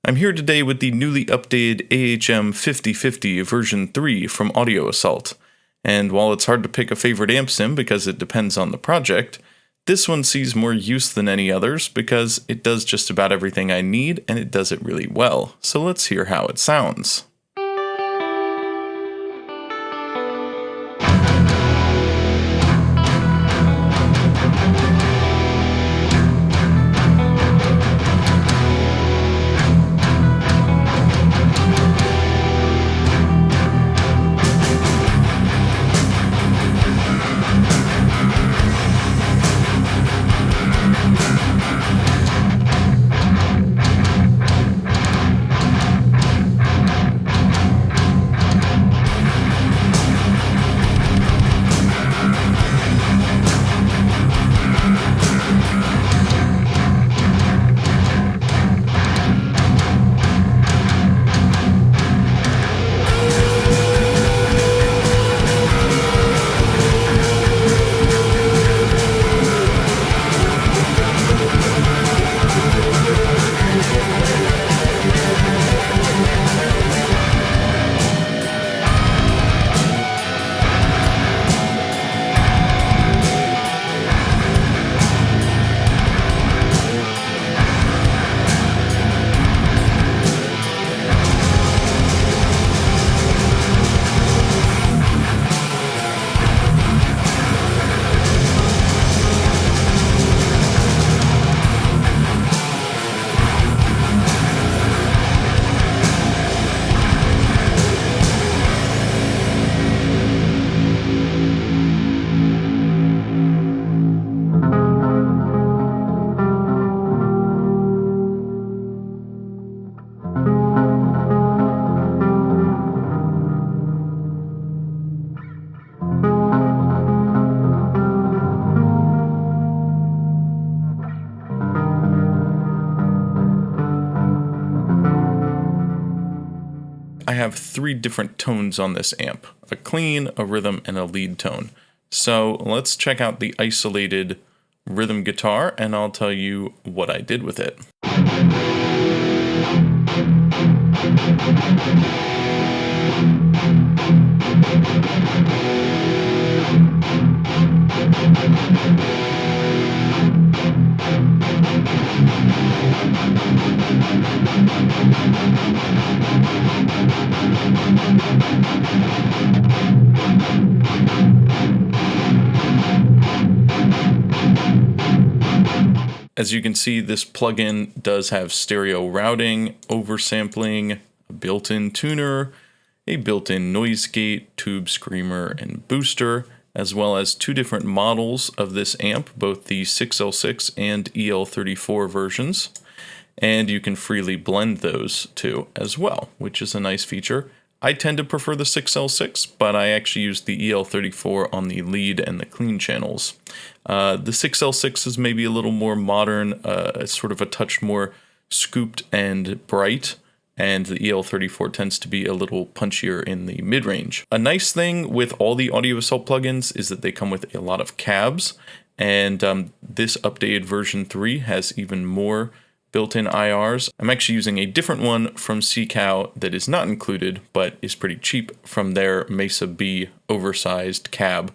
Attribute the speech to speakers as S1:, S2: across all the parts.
S1: I'm here today with the newly updated AHM 5050 version 3 from Audio Assault, and while it's hard to pick a favorite amp sim because it depends on the project, this one sees more use than any others because it does just about everything I need and it does it really well, so let's hear how it sounds. I have 3 different tones on this amp, a clean, a rhythm, and a lead tone. So let's check out the isolated rhythm guitar and I'll tell you what I did with it. As you can see, this plugin does have stereo routing, oversampling, a built-in tuner, a built-in noise gate, tube screamer, and booster, as well as 2 different models of this amp, both the 6L6 and EL34 versions. And you can freely blend those 2 as well, which is a nice feature. I tend to prefer the 6L6, but I actually use the EL34 on the lead and the clean channels. The 6L6 is maybe a little more modern, sort of a touch more scooped and bright, and the EL34 tends to be a little punchier in the mid-range. A nice thing with all the Audio Assault plugins is that they come with a lot of cabs, and this updated version 3 has even more built-in IRs. I'm actually using a different one from CCOW that is not included, but is pretty cheap from their Mesa B oversized cab.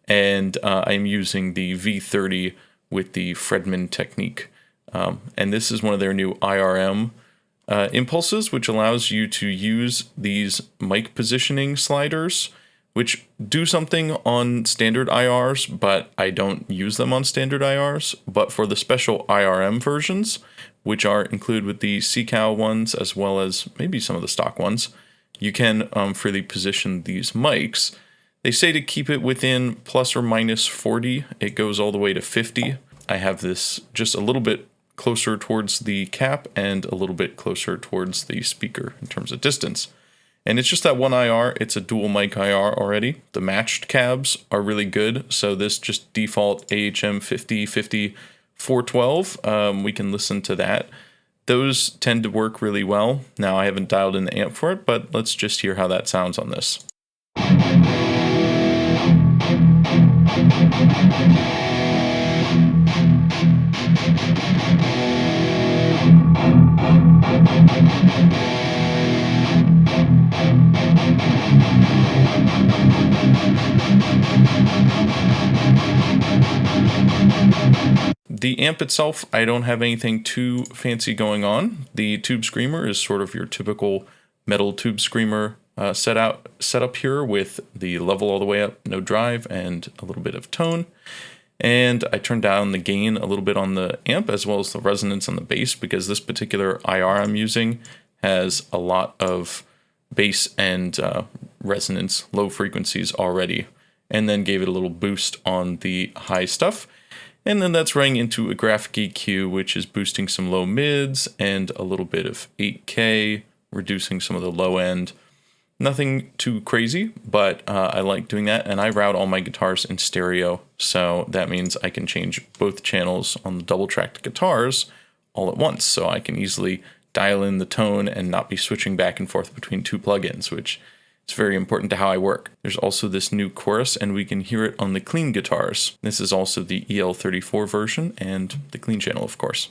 S1: And I'm using the V30 with the Fredman technique. And this is one of their new IRM impulses, which allows you to use these mic positioning sliders, which do something on standard IRs, but I don't use them on standard IRs. But for the special IRM versions, which are included with the CCOW ones, as well as maybe some of the stock ones, you can freely position these mics. They say to keep it within plus or minus 40. It goes all the way to 50. I have this just a little bit closer towards the cap and a little bit closer towards the speaker in terms of distance. And it's just that one IR. It's a dual mic IR already. The matched cabs are really good. So this just default AHM 5050 412. We can listen to that. Those tend to work really well. Now I haven't dialed in the amp for it, but let's just hear how that sounds on this. The amp itself, I don't have anything too fancy going on. The Tube Screamer is sort of your typical metal Tube Screamer set up here with the level all the way up, no drive, and a little bit of tone. And I turned down the gain a little bit on the amp as well as the resonance on the bass, because this particular IR I'm using has a lot of bass and resonance, low frequencies already, and then gave it a little boost on the high stuff. And then that's running into a graphic EQ, which is boosting some low mids and a little bit of 8K, reducing some of the low end. Nothing too crazy, but I like doing that, and I route all my guitars in stereo, so that means I can change both channels on the double-tracked guitars all at once, so I can easily dial in the tone and not be switching back and forth between two plugins, which is very important to how I work. There's also this new chorus, and we can hear it on the clean guitars. This is also the EL34 version, and the clean channel, of course.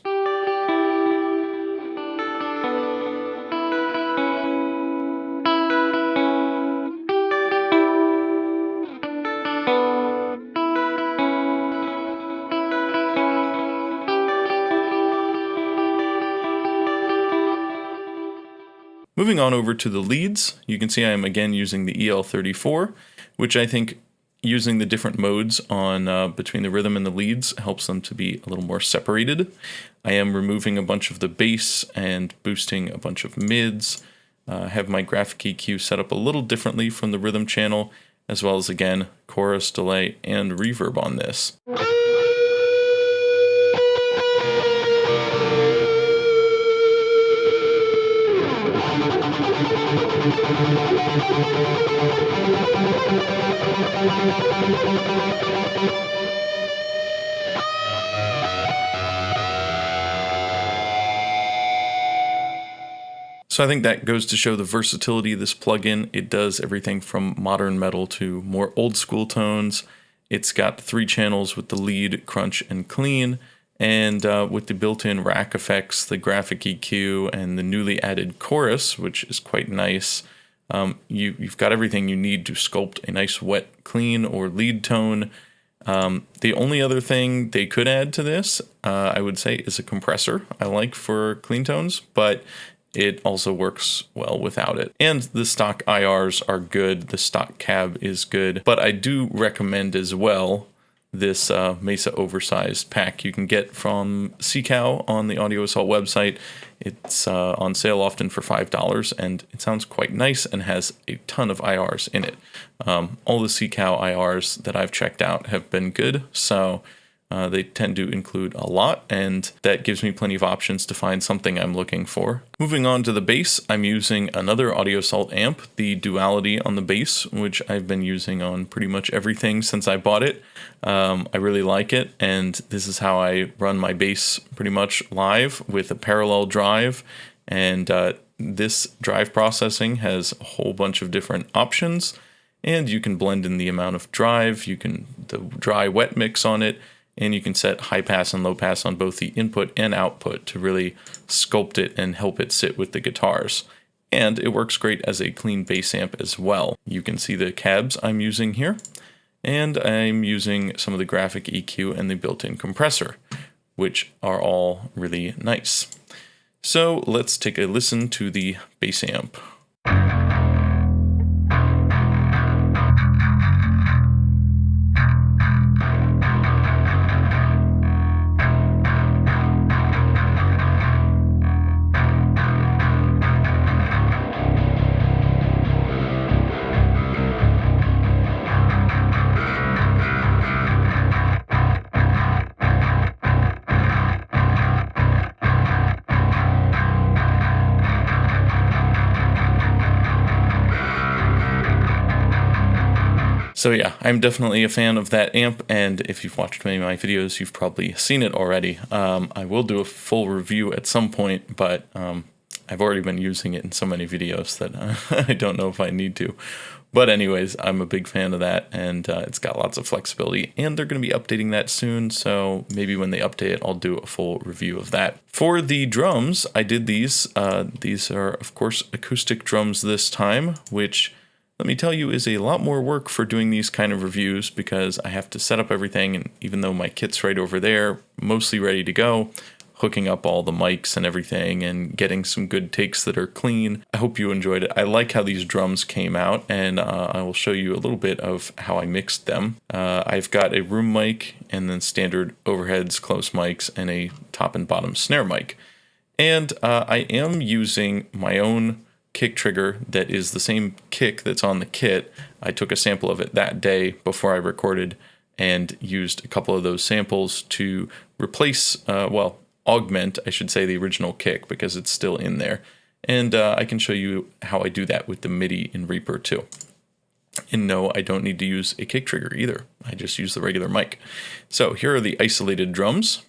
S1: Moving on over to the leads, you can see I am again using the EL34, which I think using the different modes on between the rhythm and the leads helps them to be a little more separated. I am removing a bunch of the bass and boosting a bunch of mids. Have my graphic EQ set up a little differently from the rhythm channel, as well as, again, chorus, delay, and reverb on this. So I think that goes to show the versatility of this plugin. It does everything from modern metal to more old school tones. It's got 3 channels with the lead, crunch, and clean. And with the built-in rack effects, the graphic EQ, and the newly added chorus, which is quite nice, you've got everything you need to sculpt a nice wet, clean, or lead tone. The only other thing they could add to this, I would say, is a compressor. I like for clean tones, but it also works well without it. And the stock IRs are good. The stock cab is good. But I do recommend as well this Mesa oversized pack you can get from CCOW on the Audio Assault website. It's on sale often for $5, and it sounds quite nice and has a ton of IRs in it. All the CCOW IRs that I've checked out have been good, so they tend to include a lot, and that gives me plenty of options to find something I'm looking for. Moving on to the bass, I'm using another Audio Assault amp, the Duality on the bass, which I've been using on pretty much everything since I bought it. I really like it, and this is how I run my bass pretty much live with a parallel drive, and this drive processing has a whole bunch of different options, and you can blend in the amount of drive, the dry wet mix on it, and you can set high pass and low pass on both the input and output to really sculpt it and help it sit with the guitars. And it works great as a clean bass amp as well. You can see the cabs I'm using here, and I'm using some of the graphic EQ and the built-in compressor, which are all really nice. So let's take a listen to the bass amp. So yeah, I'm definitely a fan of that amp, and if you've watched many of my videos, you've probably seen it already. I will do a full review at some point, but I've already been using it in so many videos that I don't know if I need to. But anyways, I'm a big fan of that, and it's got lots of flexibility, and they're going to be updating that soon, so maybe when they update it, I'll do a full review of that. For the drums, I did these. These are, of course, acoustic drums this time, which let me tell you, is a lot more work for doing these kind of reviews because I have to set up everything, and even though my kit's right over there, mostly ready to go, hooking up all the mics and everything and getting some good takes that are clean. I hope you enjoyed it. I like how these drums came out, and I will show you a little bit of how I mixed them. I've got a room mic and then standard overheads, close mics, and a top and bottom snare mic. And I am using my own kick trigger that is the same kick that's on the kit. I took a sample of it that day before I recorded and used a couple of those samples to replace, augment, I should say, the original kick because it's still in there. And I can show you how I do that with the MIDI in Reaper too. And no, I don't need to use a kick trigger either. I just use the regular mic. So here are the isolated drums.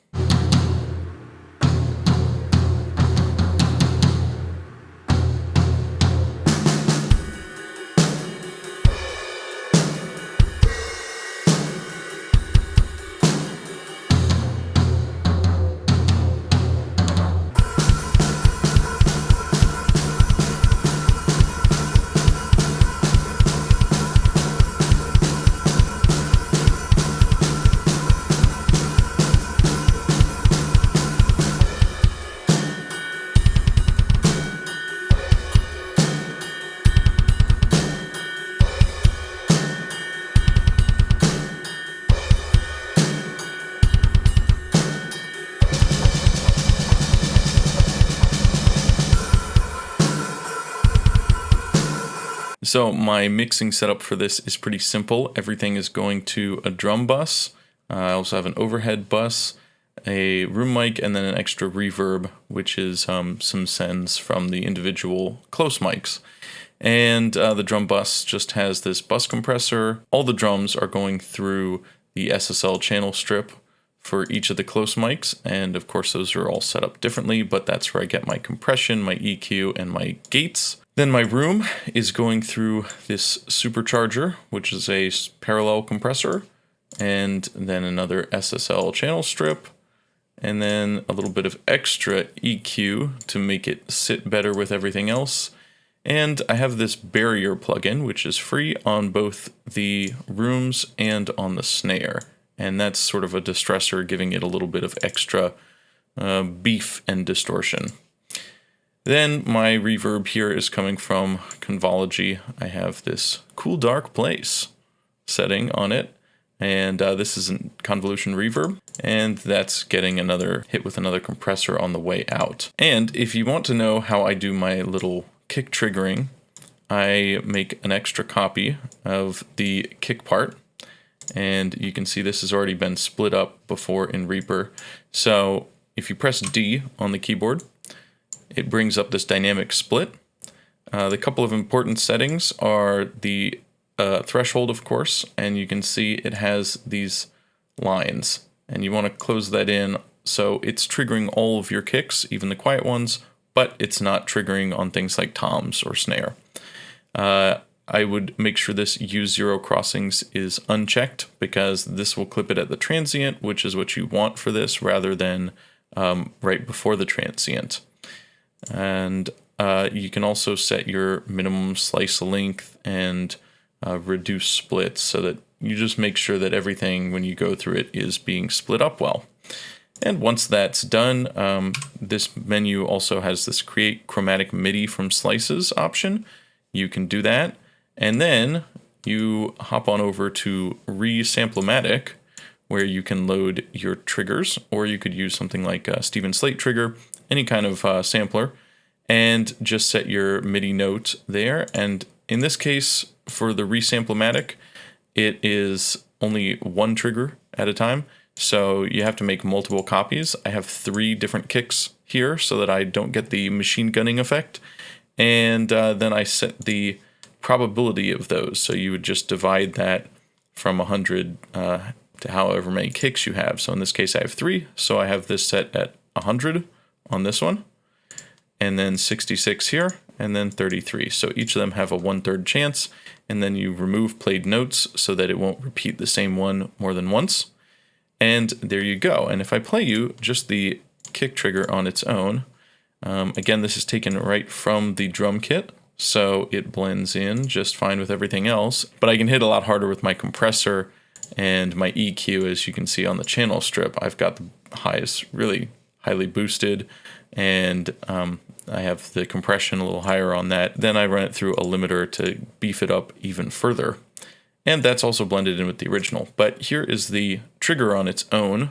S1: So my mixing setup for this is pretty simple. Everything is going to a drum bus. I also have an overhead bus, a room mic, and then an extra reverb, which is some sends from the individual close mics. And the drum bus just has this bus compressor. All the drums are going through the SSL channel strip for each of the close mics. And of course, those are all set up differently, but that's where I get my compression, my EQ, and my gates. Then my room is going through this supercharger, which is a parallel compressor, and then another SSL channel strip, and then a little bit of extra EQ to make it sit better with everything else. And I have this barrier plugin, which is free on both the rooms and on the snare. And that's sort of a distressor, giving it a little bit of extra beef and distortion. Then my reverb here is coming from Convology. I have this Cool Dark Place setting on it, and this is a convolution reverb, and that's getting another hit with another compressor on the way out. And if you want to know how I do my little kick triggering, I make an extra copy of the kick part, and you can see this has already been split up before in Reaper. So if you press D on the keyboard, it brings up this dynamic split. The couple of important settings are the threshold, of course, and you can see it has these lines, and you want to close that in so it's triggering all of your kicks, even the quiet ones, but it's not triggering on things like toms or snare. I would make sure this U0 crossings is unchecked because this will clip it at the transient, which is what you want for this, rather than right before the transient. And you can also set your minimum slice length and reduce splits so that you just make sure that everything, when you go through it, is being split up well. And once that's done, this menu also has this Create Chromatic MIDI from Slices option. You can do that. And then you hop on over to Resamplomatic, where you can load your triggers, or you could use something like a Stephen Slate trigger, any kind of sampler, and just set your MIDI note there. And in this case, for the Resamplomatic, it is only one trigger at a time, so you have to make multiple copies. I have 3 different kicks here so that I don't get the machine gunning effect. And then I set the probability of those, so you would just divide that from 100 to however many kicks you have. So in this case I have 3, so I have this set at 100 on this one, and then 66 here, and then 33. So each of them have a 1/3 chance, and then you remove played notes so that it won't repeat the same one more than once. And there you go. And if I play you just the kick trigger on its own, again, this is taken right from the drum kit, so it blends in just fine with everything else. But I can hit a lot harder with my compressor and my EQ, as you can see on the channel strip. I've got the highest really highly boosted, and I have the compression a little higher on that. Then I run it through a limiter to beef it up even further. And that's also blended in with the original. But here is the trigger on its own.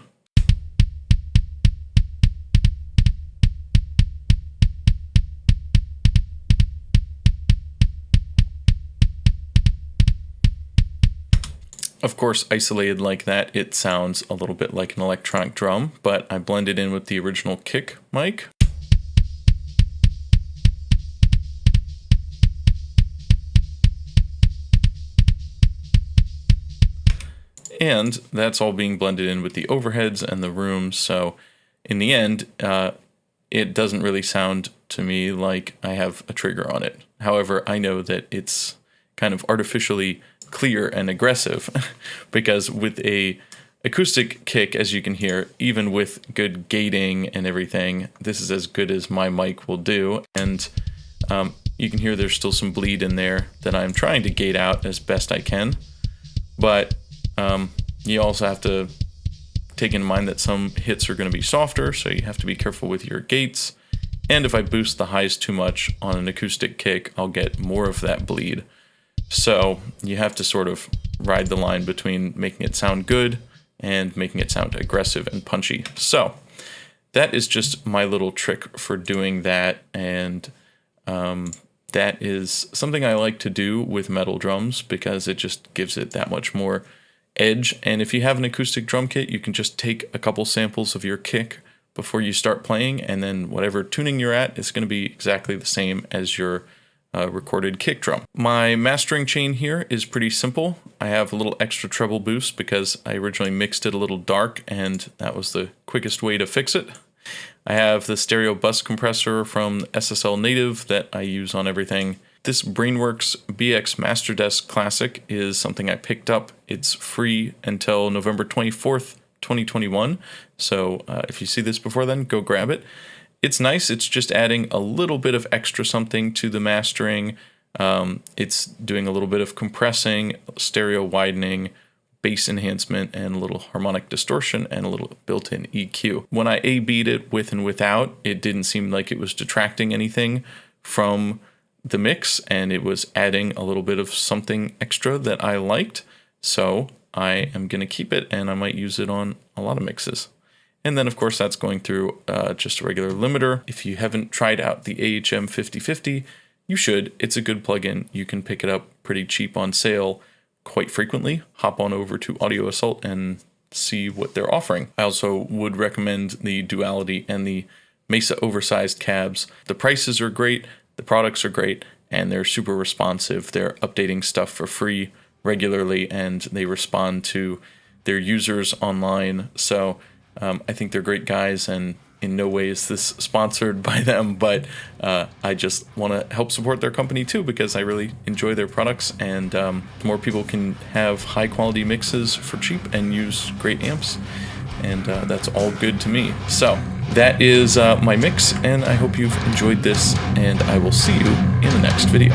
S1: Of course, isolated like that, it sounds a little bit like an electronic drum, but I blended in with the original kick mic. And that's all being blended in with the overheads and the rooms, so in the end, it doesn't really sound to me like I have a trigger on it. However, I know that it's kind of artificially clear and aggressive because with a acoustic kick, as you can hear, even with good gating and everything, this is as good as my mic will do. And you can hear there's still some bleed in there that I'm trying to gate out as best I can. But you also have to take in mind that some hits are going to be softer, so you have to be careful with your gates. And if I boost the highs too much on an acoustic kick, I'll get more of that bleed. So you have to sort of ride the line between making it sound good and making it sound aggressive and punchy. So that is just my little trick for doing that, and that is something I like to do with metal drums because it just gives it that much more edge. And if you have an acoustic drum kit, you can just take a couple samples of your kick before you start playing, and then whatever tuning you're at is going to be exactly the same as your recorded kick drum. My mastering chain here is pretty simple. I have a little extra treble boost because I originally mixed it a little dark, and that was the quickest way to fix it. I have the stereo bus compressor from SSL Native that I use on everything. This Brainworks BX Master Desk Classic is something I picked up. It's free until November 24th, 2021. So if you see this before then, go grab it. It's nice. It's just adding a little bit of extra something to the mastering. It's doing a little bit of compressing, stereo widening, bass enhancement, and a little harmonic distortion, and a little built-in EQ. When I A-B'd it with and without, it didn't seem like it was detracting anything from the mix, and it was adding a little bit of something extra that I liked. So I am going to keep it, and I might use it on a lot of mixes. And then, of course, that's going through just a regular limiter. If you haven't tried out the AHM 5050, you should. It's a good plugin. You can pick it up pretty cheap on sale quite frequently. Hop on over to Audio Assault and see what they're offering. I also would recommend the Duality and the Mesa oversized cabs. The prices are great, the products are great, and they're super responsive. They're updating stuff for free regularly, and they respond to their users online. So I think they're great guys, and in no way is this sponsored by them, but I just want to help support their company too because I really enjoy their products, and the more people can have high quality mixes for cheap and use great amps, and that's all good to me. So that is my mix, and I hope you've enjoyed this, and I will see you in the next video.